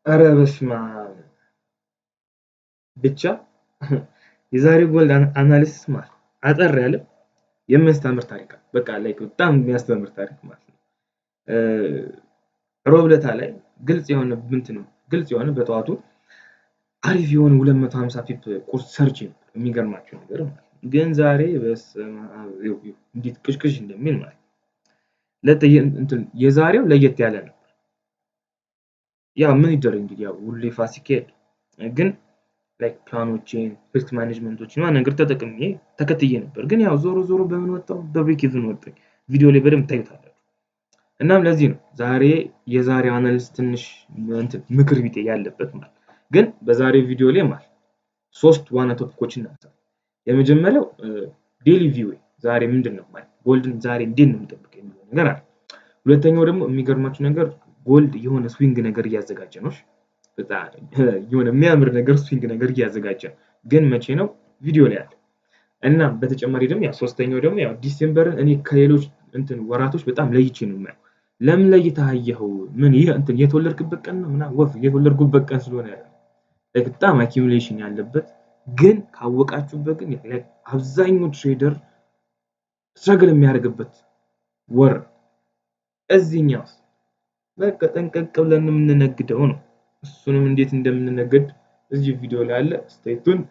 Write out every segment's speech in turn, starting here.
ኧረ በስመ አብ ብቻ የዛሬው ጎልድ አናሊሲስ ማለት አጠር ያለ የሚያስተምር ታሪክ በቃ ላይክ በጣም የሚያስተምር ታሪክ ማለት ነው። ሮብ ዕለት ላይ ግልጽ የሆነ ግልጽ የሆነ በጠዋቱ አሪፍ የሆነ 250 ፒፕ ቁርስ ሰርች የሚገርማቸው ነገር ማለት ነው። ግን ዛሬ በስመ አብ እንዴት ቅሽቅሽ እንደሚል ማለት ነው። የዛሬው ለየት ያለ ነው። ያው ምን ይደረግ እንግዲህ ያው ሁሌ ፋሲካ ግን ላይክ ፕላኖቼን ሪስክ ማኔጅመንቶችን እና ነገር ተከትዬ ነበር። ግን ያው ዞሮ በምን ወጣው በብሬክ ኢቭን ወጣኝ። ቪዲዮ ላይ በደንብ ታዩታላችሁ። እናም ለዚህ ነው የዛሬው አናሊሲስ ትንሽ ምክር ቢጤ ያለበት ማለት ግን በዛሬው ቪዲዮ ላይ ማለት ሶስት ዋና ቶፒኮችን እናነሳለን። የመጀመሪያው ዴሊ ቪው ዛሬ ምንድነው ማለት ጎልድን ዛሬ እንዴት ነው የምጠብቀው የሚለው ነገር አለ። ሁለተኛው ደግሞ የሚገርማችሁ ነገር ጎልድ የሆነ ስዊንግ ነገር እያዘጋጀ ነው። በጣም የሆነ የሚያምር ነገር ስዊንግ ነገር እያዘጋጀ ግን መቼ ነው ቪዲዮ ላይ አለ። እና በተጨማሪ ደግሞ ያው ሶስተኛው ደግሞ ያው ዲሴምበርን እኔ ከሌሎች ወራቶች በጣም ለይቼ ነው የማየው። ለምን ለይተህ አየኸው? ምን ይሄ የተወለድክበት ቀን ነው ምናምን ወፍ የተወለድኩበት ቀን ስለሆነ በጣም አኪሙሌሽን ያለበት ግን ካወቃችሁበት ግን አብዛኛው ትሬደር ስትራግል የሚያደርግበት ወር እዚህኛውስ በቃ ጠንቀቅ ብለን የምንነግደው ነው። እሱንም እንዴት እንደምንነግድ እዚህ ቪዲዮ ላይ አለ። ስቴይ ቱንድ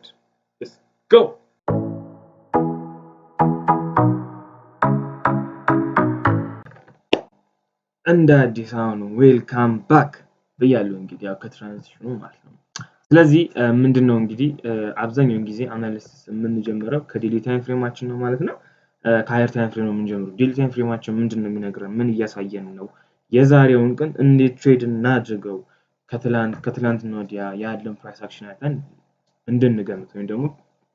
ሌትስ ጎ። እንደ አዲስ አሁን ዌልካም ባክ ብያለሁ። እንግዲህ ያው ከትራንዚሽኑ ማለት ነው። ስለዚህ ምንድነው እንግዲህ አብዛኛውን ጊዜ አናሊሲስ የምንጀምረው ከዴሊ ታይም ፍሬማችን ነው ማለት ነው። ከሃየር ታይም ፍሬም ነው የምንጀምረው። ዴሊ ታይም ፍሬማችን ምንድነው የሚነግረን? ምን እያሳየን ነው? የዛሬውን ቀን እንዴት ትሬድ እናድርገው? ከትላንትና ወዲያ ያለን ፕራይስ አክሽን አይተን እንድንገምት ወይም ደግሞ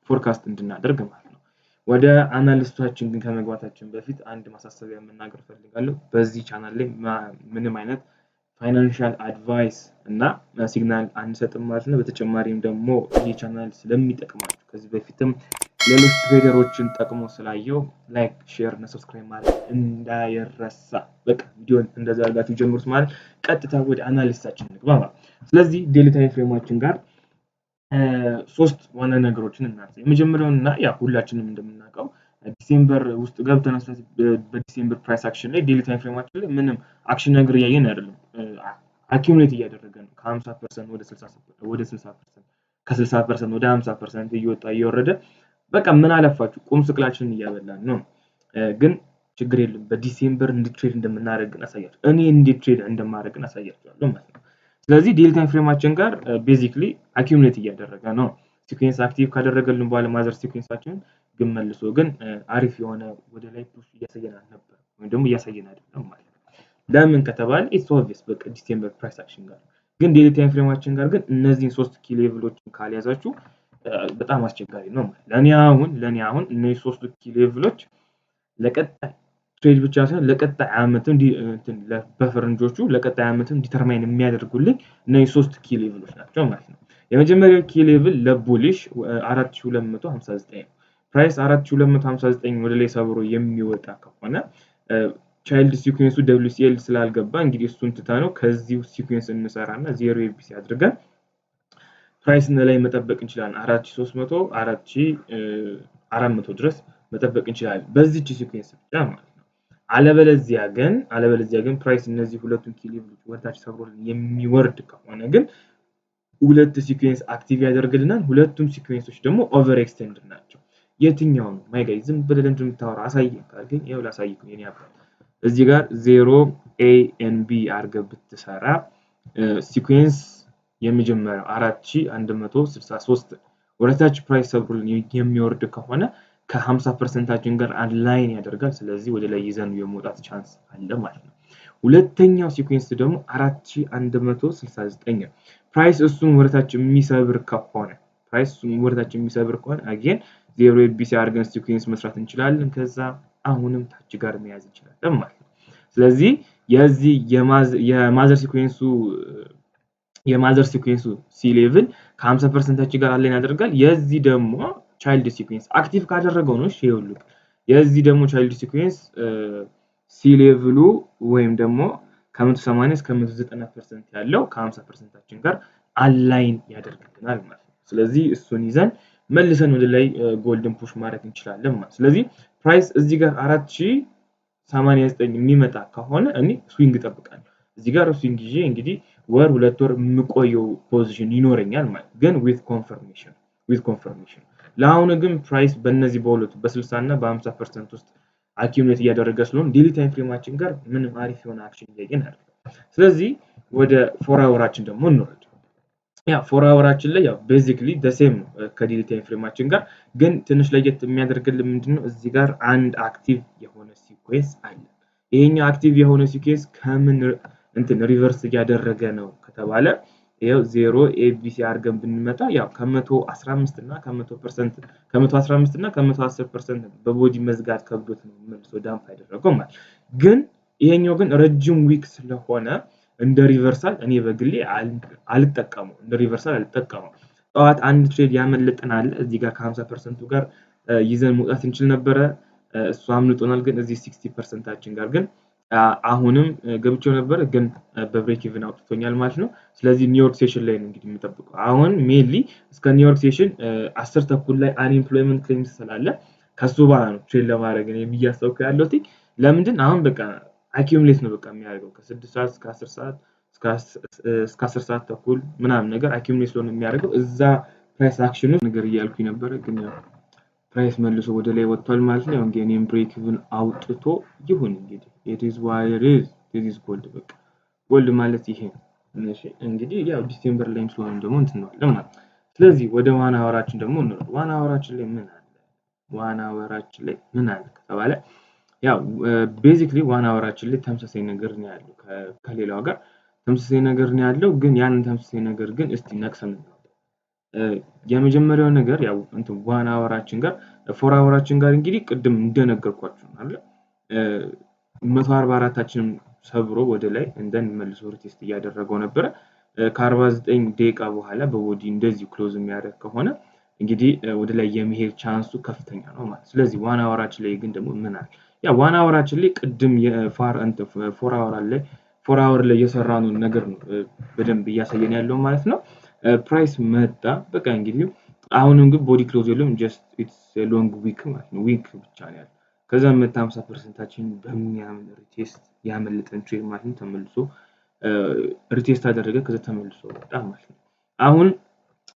ፎርካስት እንድናደርግ ማለት ነው። ወደ አናሊስታችን ግን ከመግባታችን በፊት አንድ ማሳሰቢያ መናገር ፈልጋለሁ። በዚህ ቻናል ላይ ምንም አይነት ፋይናንሻል አድቫይስ እና ሲግናል አንሰጥም ማለት ነው። በተጨማሪም ደግሞ ይህ ቻናል ስለሚጠቅማችሁ ከዚህ በፊትም ሌሎች ትሬደሮችን ጠቅሞ ስላየው ላይክ፣ ሼር እና ሰብስክራይብ ማለት እንዳይረሳ። በቃ ቪዲዮን እንደዛ አድርጋችሁ ጀምሩት ማለት ቀጥታ ወደ አናሊስታችን እንግባ ማለት። ስለዚህ ዴሊ ታይም ፍሬማችን ጋር ሶስት ዋና ነገሮችን እናንሳ። የመጀመሪያውና ያ ሁላችንም እንደምናውቀው ዲሴምበር ውስጥ ገብተን በዲሴምበር ፕራይስ አክሽን ላይ ዴሊ ታይም ፍሬማችን ላይ ምንም አክሽን ነገር እያየን አይደለም። አኪሙሌት እያደረገ ነው ከ50% ወደ 60%፣ ከ60% ወደ 50% እየወጣ እየወረደ በቃ ምን አለፋችሁ ቁም ስቅላችንን እያበላን ነው። ግን ችግር የለም በዲሴምበር እንዴት ትሬድ እንደምናደርግ አሳያችሁ። እኔ እንዴት ትሬድ እንደማደርግ አሳያችኋለሁ ማለት ነው። ስለዚህ ዴሊ ታይም ፍሬማችን ጋር ቤዚክሊ አኪሙሌት እያደረገ ነው። ሲኩዌንስ አክቲቭ ካደረገልን በኋላ ማዘር ሲኩዌንሳችን ግን መልሶ ግን አሪፍ የሆነ ወደ ላይ ፑሽ እያሳየን አልነበር ወይም ደግሞ እያሳየን አይደለም ማለት ነው። ለምን ከተባለ ኢትስ ኦብቪየስ በቃ ዲሴምበር ፕራይስ አክሽን ጋር ግን ዴሊ ታይም ፍሬማችን ጋር ግን እነዚህን ሶስት ኪ ሌቭሎችን ካልያዛችሁ በጣም አስቸጋሪ ነው ማለት ለኔ አሁን እነዚህ ሶስቱ ኪ ሌቭሎች ለቀጣይ ትሬድ ብቻ ሳይሆን ለቀጣይ ዓመትም በፈረንጆቹ ለቀጣይ ዓመትም ዲተርማይን የሚያደርጉልኝ እነዚህ ሶስት ኪ ሌቭሎች ናቸው ማለት ነው። የመጀመሪያው ኪ ሌቭል ለቡሊሽ 4259 ነው። ፕራይስ 4259 ወደ ላይ ሰብሮ የሚወጣ ከሆነ ቻይልድ ሲኩዌንሱ WCL ስላልገባ እንግዲህ እሱን ትተነው ከዚሁ ሲኩዌንስ እንሰራና 0 ABC አድርገን ፕራይስ ላይ መጠበቅ እንችላለን። 4300 4400 ድረስ መጠበቅ እንችላለን በዚህች ሲኩዌንስ ብቻ ማለት ነው። አለበለዚያ ግን ፕራይስ እነዚህ ሁለቱን ኪ ሌቭሎች ወደታች ሰብሮ የሚወርድ ከሆነ ግን ሁለት ሲኩዌንስ አክቲቭ ያደርግልናል። ሁለቱም ሲኩዌንሶች ደግሞ ኦቨር ኤክስቴንድ ናቸው። የትኛው ነው ማይ ጋይ ዝም ብለህ እንደምታወራ አሳየኝ ካልከኝ ይኸው ላሳይክ ነው። የኔ አባት እዚህ ጋር 0 A and B አድርገህ ብትሰራ ሲኩዌንስ የመጀመሪያው 4163 ወደታች ፕራይስ ሰብሮ የሚወርድ ከሆነ ከ50%ታችን ጋር አላይን ያደርጋል። ስለዚህ ወደ ላይ ይዘን የመውጣት ቻንስ አለ ማለት ነው። ሁለተኛው ሲኩዌንስ ደግሞ 4169 ነው። ፕራይስ እሱን ወደታች የሚሰብር ከሆነ አጌን 0 ABC አድርገን ሲኩዌንስ መስራት እንችላለን። ከዛ አሁንም ታች ጋር መያዝ እንችላለን ማለት ነው። ስለዚህ የዚህ የማዘር ሲኩዌንሱ ሲ ሌቭል ከ50% ታች ጋር አላይን ያደርጋል። የዚህ ደግሞ ቻይልድ ሲኩዌንስ አክቲቭ ካደረገው ነው። እሺ ይኸውልህ የዚህ ደግሞ ቻይልድ ሲኩዌንስ ሲ ሌቭሉ ወይም ደግሞ ከ180 እስከ 190% ያለው ከ50%ታችን ጋር አላይን ያደርግልናል ማለት ነው። ስለዚህ እሱን ይዘን መልሰን ወደ ላይ ጎልድን ፑሽ ማድረግ እንችላለን ማለት። ስለዚህ ፕራይስ እዚህ ጋር 4089 የሚመጣ ከሆነ እኔ ስዊንግ እጠብቃለሁ። እዚህ ጋር ስዊንግ ይዤ እንግዲህ ወር 2 ወር የምቆየው ፖዚሽን ይኖረኛል ማለት ግን ዊዝ ኮንፈርሜሽን ለአሁኑ ግን ፕራይስ በእነዚህ በሁለቱ በ60 እና በ50% ውስጥ አኪሙሌት እያደረገ ስለሆነ ዴሊ ታይም ፍሬማችን ጋር ምንም አሪፍ የሆነ አክሽን እያየን አይደለም። ስለዚህ ወደ 4 አወራችን ደግሞ እንወርድ። ያ 4 አወራችን ላይ ያው ቤዚክሊ ሴም ነው ከዴሊ ታይም ፍሬማችን ጋር ግን ትንሽ ለየት የሚያደርግልን ምንድነው እዚህ ጋር አንድ አክቲቭ የሆነ ሲኩዌንስ አለ። ይሄኛው አክቲቭ የሆነ ሲኩዌንስ ከምን እንትን ሪቨርስ እያደረገ ነው ከተባለ ይሄው 0 ኤቢሲ አድርገን ብንመጣ ያው ከ115 እና ከ115 እና ከ110% በቦዲ መዝጋት ከብዶት ነው መልሶ ዳምፕ ያደረገው ማለት ግን ይሄኛው ግን ረጅም ዊክ ስለሆነ እንደ ሪቨርሳል እኔ በግሌ አልጠቀመው እንደ ሪቨርሳል አልጠቀመው። ጠዋት አንድ ትሬድ ያመለጠናል እዚህ ጋር ከ50% ጋር ይዘን መውጣት እንችል ነበረ እሱ አምልጦናል ግን እዚህ 60%ታችን ጋር ግን አሁንም ገብቼው ነበር ግን በብሬክ ኢቭን አውጥቶኛል ማለት ነው። ስለዚህ ኒውዮርክ ሴሽን ላይ ነው እንግዲህ የምጠብቀው አሁን ሜንሊ እስከ ኒውዮርክ ሴሽን 10 ተኩል ላይ አንኤምፕሎይመንት ክሌም ስላለ ከሱ በኋላ ነው ትሬድ ለማድረግ ነው የሚያስታውቅ ያለው ለምንድን አሁን በቃ አኪሙሌት ነው በቃ የሚያደርገው ከ6 ሰዓት እስከ 10 ሰዓት እስከ 10 ሰዓት ተኩል ምናምን ነገር አኪሙሌት ስለሆነ የሚያደርገው እዛ ፕራይስ አክሽኑ ነገር እያልኩኝ ነበር ግን ያው ፕራይስ መልሶ ወደ ላይ ወጥቷል ማለት ነው። እንግዲህ እኔም ብሬክ ኢቭን አውጥቶ ይሁን እንግዲህ it is what it is this is gold በቃ ጎልድ ማለት ይሄ እሺ እንግዲህ ያው ዲሴምበር ላይ ስለሆነ ደግሞ እንትን ነው ማለት ስለዚህ ወደ ዋና አወራችን ደግሞ እንወርድ። ዋና አወራችን ላይ ምን አለ ከተባለ ያው ቤዚክሊ ዋና አወራችን ላይ ተመሳሳይ ነገር ነው ያለው ከሌላው ጋር ተመሳሳይ ነገር ነው ያለው ግን ያንን ተመሳሳይ ነገር ግን እስቲ ነቅሰን የመጀመሪያው ነገር ያው እንትን ዋና አወራችን ጋር 4 አወራችን ጋር እንግዲህ ቅድም እንደነገርኳችሁ አይደል 144ታችንን ሰብሮ ወደ ላይ እንደን መልሶ ሪቴስት እያደረገው ነበር ከ49 ደቂቃ በኋላ በቦዲ እንደዚህ ክሎዝ የሚያደርግ ከሆነ እንግዲህ ወደ ላይ የሚሄድ ቻንሱ ከፍተኛ ነው ማለት። ስለዚህ ዋና አወራችን ላይ ግን ደግሞ ምን አለ ያ ዋና አወራችን ላይ ቅድም የፋር እንት 4 አወር ላይ የሰራነው ነገር ነው በደንብ እያሳየን ያለው ማለት ነው። ፕራይስ መጣ በቃ እንግዲህ አሁንም ግን ቦዲ ክሎዝ የለም ጀስት ኢትስ ኤ ሎንግ ዊክ ማለት ነው ዊክ ብቻ ነው ያለው ከዛ 50%ታችን በሚያምን ሪቴስት ያመለጠን ትሬድ ማለት ነው ተመልሶ ሪቴስት አደረገ ከዛ ተመልሶ ወጣ ማለት ነው። አሁን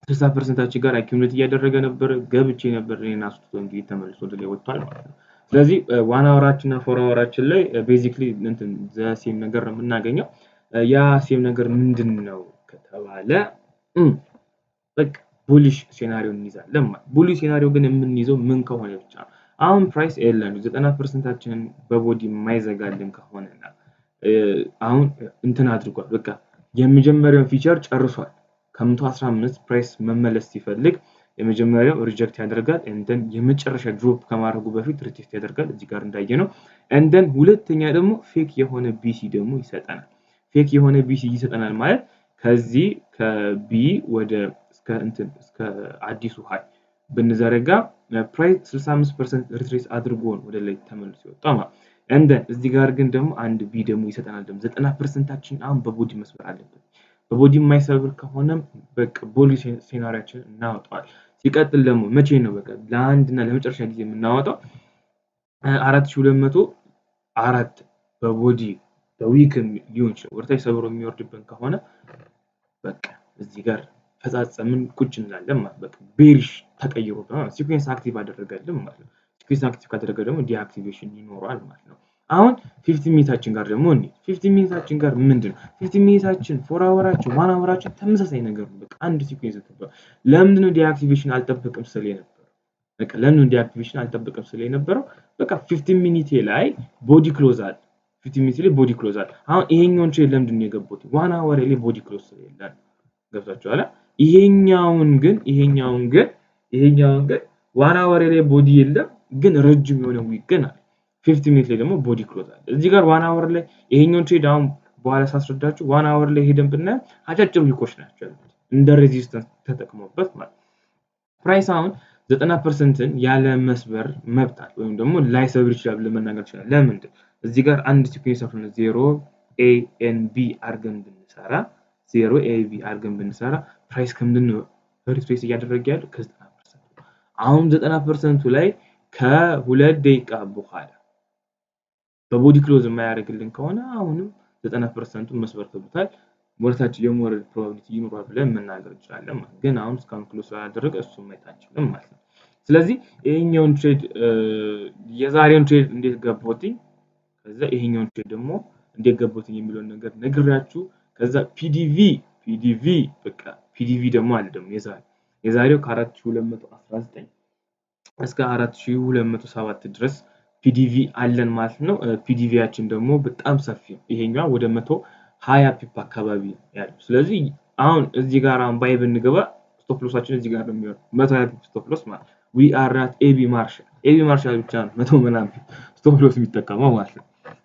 60%ታችን ጋር አኪሙሌት እያደረገ ነበር ገብቼ ነበር እኔና አስቶ እንግዲህ ተመልሶ ወደ ላይ ወጥቷል ማለት ነው። ስለዚህ ዋና አወራችንና 4 አወራችን ላይ ቤዚክሊ እንትን ዘሴም ነገር ነው የምናገኘው ያ ሴም ነገር ምንድነው ከተባለ በቃ ቡሊሽ ሴናሪዮ እንይዛለን ማለት ቡሊሽ ሴናሪዮ ግን የምንይዘው ምን ከሆነ ብቻ አሁን ፕራይስ ኤለን 90%ታችንን በቦዲ የማይዘጋልን ከሆነና አሁን እንትን አድርጓል በቃ የመጀመሪያው ፊቸር ጨርሷል ከ115 ፕራይስ መመለስ ሲፈልግ የመጀመሪያው ሪጀክት ያደርጋል እንደን የመጨረሻ ድሮፕ ከማድረጉ በፊት ሪቴስት ያደርጋል እዚህ ጋር እንዳየነው እንደን ሁለተኛ ደግሞ ፌክ የሆነ ቢሲ ደግሞ ይሰጠናል ፌክ የሆነ ቢሲ ይሰጠናል ማለት ከዚህ ከቢ ወደ እስከ አዲሱ ሃይ ብንዘረጋ ፕራይስ 65% ሪትሬስ አድርጎ ወደ ላይ ተመልሶ ይወጣ ማለት እንደን እዚህ ጋር ግን ደግሞ አንድ ቢ ደግሞ ይሰጠናል ደግሞ 90%ታችን አሁን በቦዲ መስበር አለበት በቦዲ የማይሰብር ከሆነ በቃ ቦሊ ሴናሪያችን እናወጣዋል ሲቀጥል ደግሞ መቼ ነው በቃ ለአንድና ለመጨረሻ ጊዜ የምናወጣው 4204 በቦዲ በዊክ ሊሆን ይችላል ወርታይ ሰብሮ የሚወርድብን ከሆነ በቃ እዚህ ጋር ፈጻጸምን ቁጭ እንላለን ማለት በቃ ቤሪሽ ተቀይሮ ሲኩዌንስ አክቲቭ አደረጋለን ማለት ነው። ሲኩዌንስ አክቲቭ ካደረገ ደግሞ ዲአክቲቬሽን ይኖራል ማለት ነው። አሁን 15 ሚኒታችን ጋር ደግሞ 15 ሚኒታችን ጋር ምንድነው 15 ሚኒታችን 4 አወራችን 1 አወራችን ተመሳሳይ ነገር ነው በቃ አንድ ሲኩዌንስ ተጠብቋል ለምንድነው ዲአክቲቬሽን አልጠበቅም ስለ ነበር በቃ ለምን ዲአክቲቬሽን አልጠበቅም ስለ ነበረው በቃ 15 ሚኒት ላይ ቦዲ ክሎዝ አለ 15 ሚኒት ላይ ቦዲ ክሎዝ አለ አሁን ይሄኛውን ትሬድ ለምንድነው የገባሁት 1 አወር ላይ ቦዲ ክሎዝ ስለሌለ ገብታችኋል ይሄኛውን ግን 1 አወር ላይ ቦዲ የለም ግን ረጅም የሆነ ዊክ ግን አለ 15 ሚኒት ላይ ደግሞ ቦዲ ክሎዝ አለ እዚህ ጋር 1 አወር ላይ ይሄኛውን ትሬድ አሁን በኋላ ሳስረዳችሁ 1 አወር ላይ ሄደን ብናይ አጫጭር ዊኮች ናቸው እንደ ሬዚስተንስ ተጠቅሞበት ማለት ፕራይስ አሁን 90%ን ያለ መስበር መብታል ወይም ደግሞ ላይሰብር ይችላል ለመናገር ይችላል ለምን እዚህ ጋር አንድ ሲኩዌንስ አፍነ 0 ኤኤንቢ አርገን ብንሰራ 0ኤቢ አርገን ብንሰራ ፕራይስ ከምንድነው ሪትሬስ እያደረገ ያለው ከ90%። አሁን 90% ላይ ከ2 ደቂቃ በኋላ በቦዲ ክሎዝ የማያደርግልን ከሆነ አሁንም 90%ን መስበር ተብሏል። ወርታች የሞረድ ፕሮባቢሊቲ ይኖራል ብለን መናገር እንችላለን ማለት ግን አሁን እስካሁን ክሎዝ ስላደረገ እሱም አይታችንም ማለት ነው። ስለዚህ ይሄኛውን ትሬድ የዛሬውን ትሬድ እንዴት ገባሁትኝ ከዛ ይሄኛውን ትሬድ ደግሞ እንዴት ገባሁትኝ የሚለውን ነገር ነግራችሁ ከዛ ፒዲቪ በቃ ፒዲቪ ደግሞ አለ ደግሞ የዛሬው ከ4219 እስከ 4207 ድረስ ፒዲቪ አለን ማለት ነው። ፒዲቪያችን ደግሞ በጣም ሰፊ ነው። ይሄኛው ወደ 120 ፒፕ አካባቢ ያለው ስለዚህ አሁን እዚህ ጋር ባይ ብንገባ ስቶፕ ሎሳችን እዚህ ጋር ነው የሚሆነው 120 ፒፕ ስቶፕ ሎስ ማለት we are at AB Marshall ብቻ ነው 100 ምናምን ፒፕ ስቶፕ ሎስ የሚጠቀመው ማለት ነው።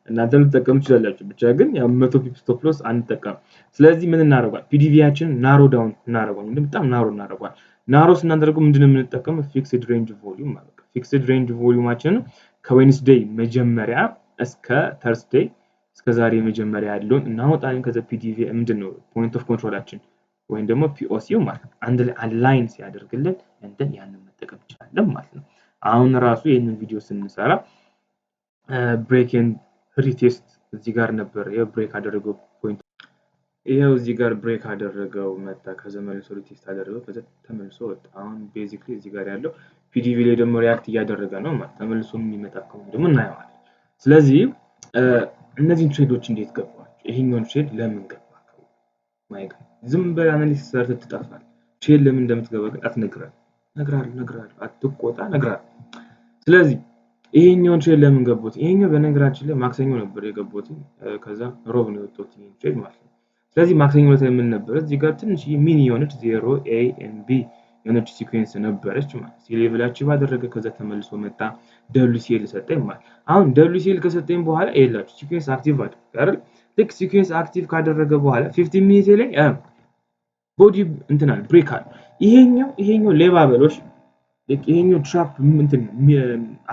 እናንተ ልትጠቀሙ ትችላላችሁ ብቻ ግን ያው 100 ፒፕ ስቶፕ ሎስ አንጠቀም። ስለዚህ ምን እናደርጋለን ፒዲቪያችን ናሮ ዳውን እናደርጋለን በጣም ናሮ እናደርጋለን። ናሮ ስናደርገው ምንድነው የምንጠቀመው ፊክስድ ሬንጅ ቮሊዩም ማለት ነው። ፊክስድ ሬንጅ ቮሊዩማችን ከዌድነስዴይ መጀመሪያ እስከ ተርስዴይ እስከ ዛሬ መጀመሪያ ያለውን እናወጣለን። ከዛ ፒዲቪ ምንድነው ፖይንት ኦፍ ኮንትሮላችን ወይም ደግሞ ፒኦሲው ማለት ነው አንድ ላይ አላይን ሲያደርግልን እንትን ያንን መጠቀም እንችላለን ማለት ነው። አሁን ራሱ ይሄንን ቪዲዮ ስንሰራ ብሬክ ኤንድ ሪቴስት እዚህ ጋር ነበር የብሬክ አደረገው ፖይንት ይሄው እዚህ ጋር ብሬክ አደረገው መጣ ከዛ መልሶ ሪቴስት አደረገው ከዛ ተመልሶ ወጣ። አሁን ቤዚክሊ እዚህ ጋር ያለው ፒዲቪ ላይ ደግሞ ሪአክት እያደረገ ነው ማለት ተመልሶ የሚመጣ ከሆነ ደግሞ እናየዋለን። ስለዚህ እነዚህን ትሬዶች እንዴት ገባችሁ ይሄኛውን ትሬድ ለምን ገባችሁ ማይክ ዝም ብለህ አናሊሲስ ሰርተህ ትጠፋለህ። ትሬድ ለምን እንደምትገባ ግን ነግራለሁ አትቆጣ ነግራለሁ። ስለዚህ ይሄኛውን ትሬድ ለምን ገባሁት ይሄኛው በነገራችን ላይ ማክሰኞ ነበር የገባሁት ከዛ ሮብ ነው የወጣሁት ይሄን ትሬድ ማለት ነው። ስለዚህ ማክሰኞ ላይ ምን ነበር እዚህ ጋር ትንሽ ሚኒ የሆነች 0 A and B የሆነች ሲኩዌንስ ነበረች ማለት ሌቭላችን ባደረገ ከዛ ተመልሶ መጣ WCL ሰጠኝ ማለት አሁን WCL ከሰጠኝ በኋላ ይላችሁ ሲኩዌንስ አክቲቭ አይደል ልክ ሲኩዌንስ አክቲቭ ካደረገ በኋላ 15 ሚኒት ላይ ቦዲ እንትናል ብሬክ አለ። ይሄኛው ሌባ በሎሽ ልክ ይሄኛው ትራፕ እንትን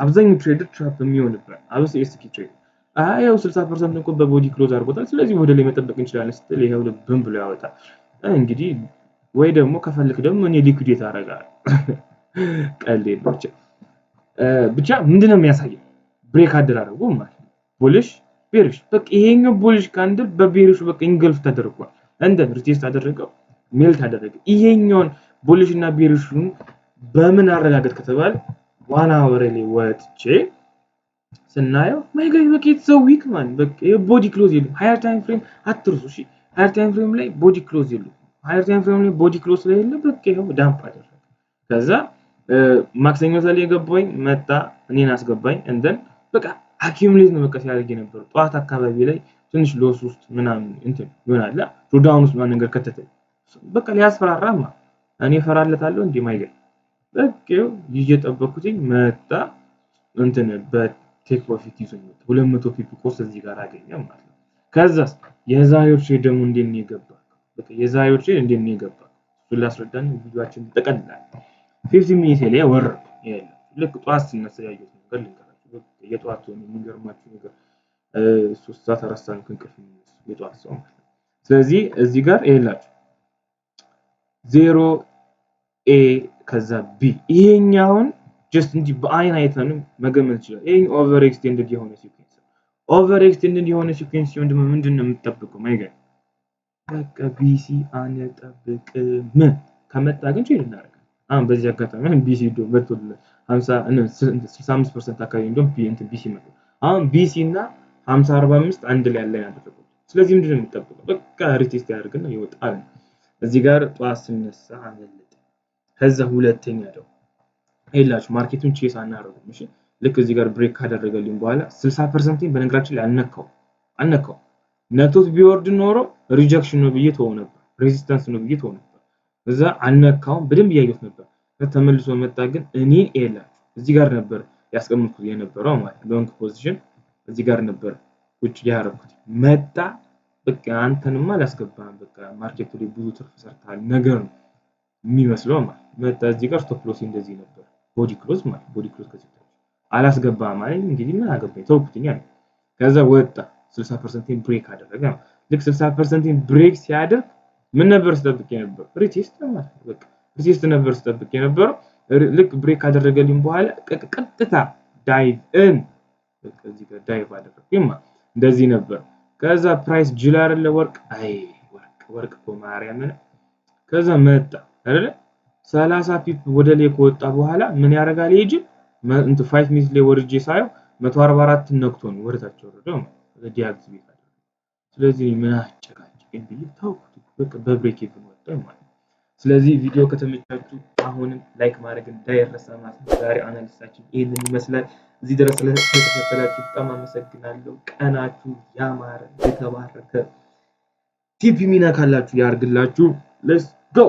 አብዛኛው ትሬደር ትራፕ የሚሆንበት አብስ ኤስኪ ትሬድ ያው 60% እንኳን በቦዲ ክሎዝ አድርጎታል። ስለዚህ ወደ ላይ መጠበቅ እንችላለን ስትል ይሄው ልብም ብሎ ያወጣል። እንግዲህ ወይ ደግሞ ከፈልክ ደግሞ እኔ ሊኩዊዴት አደርጋለሁ ቀልድ ብቻ ምንድነው የሚያሳየው ብሬክ አደራረጉ ማለት ነው። ቡሊሽ ቤሪሽ በቃ ይሄኛው ቡሊሽ ካንድል በቤሪሽ በቃ ኢንገልፍ ተደርጓል እንደ ሪቴስት አደረገው ሜልት አደረገ። ይሄኛውን ቡሊሽ እና ቤሪሽን በምን አረጋገጥ ከተባለ ዋና አወር ላይ ወጥቼ ስናየው ማይ ጋይ በቃ ኢትስ ሶ ዊክ ማን በቃ ቦዲ ክሎዝ የለም። ሃየር ታይም ፍሬም አትርሱ እሺ ሃየር ታይም ፍሬም ላይ ቦዲ ክሎዝ የለም። ሃየር ታይም ፍሬም ላይ ቦዲ ክሎዝ ስለሌለ በቃ ይሄው ዳምፕ አደረገ። ከዛ ማክሰኞ ላይ የገባኝ መጣ እኔን አስገባኝ እንደን በቃ አኪሙሌት ነው በቃ ሲያደርግ የነበረው ጧት አካባቢ ላይ ትንሽ ሎስ ውስጥ ምናምን እንትን ይሆናል ሩዳውን ውስጥ ማን ነገር ከተተኝ በቃ ሊያስፈራራማ እኔ ፈራለታለሁ እንዴ ማይገር በቃ እየጠበኩትኝ መጣ እንትን በቴክ ፕሮፊት ይዞኝ 200 ፒፕ ኮርስ እዚህ ጋር አገኘ ማለት ነው። ከዛስ የዛሬው ትሬድ ደግሞ እንዴት ነው የገባው በቃ የዛሬው ትሬድ እንዴት ነው የገባው እሱን ላስረዳን ቪዲዮአችን ተጠቅልላል 15 ሚኒት ላይ ወር ይላል ልክ ጧት ሲነሳ ያየሁት ነገር ልንገራችሁ በቃ የጧት ነው የሚገርማችሁ ነገር 3 ሰዓት 4 ሰዓት እንቅልፍ የጧት ሰው ማለት ነው። ስለዚህ እዚህ ጋር ይላችሁ 0 A ከዛ B ይሄኛውን ጀስት እንጂ በአይን አይተን መገመት ይችላል። ይሄ ኦቨር ኤክስቴንድድ የሆነ ሲኩዌንስ ሲሆን ደግሞ ምንድነው የምትጠብቀው ማይገር በቃ BC አንጠብቅም ከመጣ ግን ቼክ እናደርጋለን። አሁን በዚህ አጋጣሚ BC ዶ መጥቶል 65% አካባቢ እንደውም BC መጥቶ አሁን BC እና 50-45 አንድ ላይ ያለ ያደረገው ስለዚህ ምንድነው የምትጠብቀው በቃ ሪቴስት ያደርግና ይወጣል። እዚህ ጋር ጧት ስነሳ አመለጠ ከዛ ሁለተኛ ደግሞ ይላችሁ ማርኬቱን ቼስ አናደርጉም እሺ ልክ እዚህ ጋር ብሬክ ካደረገልኝ በኋላ 60% በነገራችን ላይ አነካው ነክቶት ቢወርድ ኖሮ ሪጀክሽን ነው ብዬ ተወው ነበር ሬዚስታንስ ነው ብዬ ተወው ነበር እዛ አልነካውም በደንብ ያየሁት ነበር። ተመልሶ መጣ ግን እኔ ይላችሁ እዚህ ጋር ነበር ያስቀምጥኩት የነበረው ማለት ሎንግ ፖዚሽን እዚህ ጋር ነበር ቁጭ ያደረኩት መጣ በቃ አንተንማ አላስገባህም በቃ ማርኬቱ ላይ ብዙ ትርፍ ሰርታል ነገር ነው የሚመስለው ማለት መጣ እዚህ ጋር ስቶፕ ሎስ እንደዚህ ነበር ቦዲ ክሎዝ ከዚህ አላስገባህም ማለት እንግዲህ ምን አገባኝ ተውኩትኝ አለ። ከዛ ወጣ 60% ብሬክ አደረገ ነው። ልክ 60% ብሬክ ሲያደርግ ምን ነበር ስጠብቅ የነበረው? ሪቴስት ማለት ነው። በቃ ሪቴስት ነበር ስጠብቅ የነበረው። ልክ ብሬክ ካደረገልኝ በኋላ ቀጥታ ዳይቭ ኢን በቃ እዚህ ጋር ዳይቭ አደረኩኝ ማለት እንደዚህ ነበር። ከዛ ፕራይስ ጅል አይደለ ወርቅ አይ ወርቅ እኮ ማርያምን ከዛ መጣ አይደለ 30 ፒፕ ወደ ላይ ከወጣ በኋላ ምን ያደርጋል ይሄ ጅል 5 ሚኒት ላይ ወርጄ ሳየው 144 ነክቶ ነው ወደታች ወረደው ዲአክቲቬት አደረገ። ስለዚህ ምን አጨቃጨቀኝ ብዬ ታውኩት በቃ በብሬክ ኢቭን ወጣኝ ማለት ነው። ስለዚህ ቪዲዮ ከተመቻችሁ አሁንም ላይክ ማድረግ እንዳይረሳ ማለት ነው። ዛሬ አናሊሲሳችን ይሄንን ይመስላል። እዚህ ድረስ ስለተከታተላችሁ በጣም አመሰግናለሁ። ቀናችሁ ያማረ የተባረከ ቲፒ ሚና ካላችሁ ያርግላችሁ። ሌትስ ጎ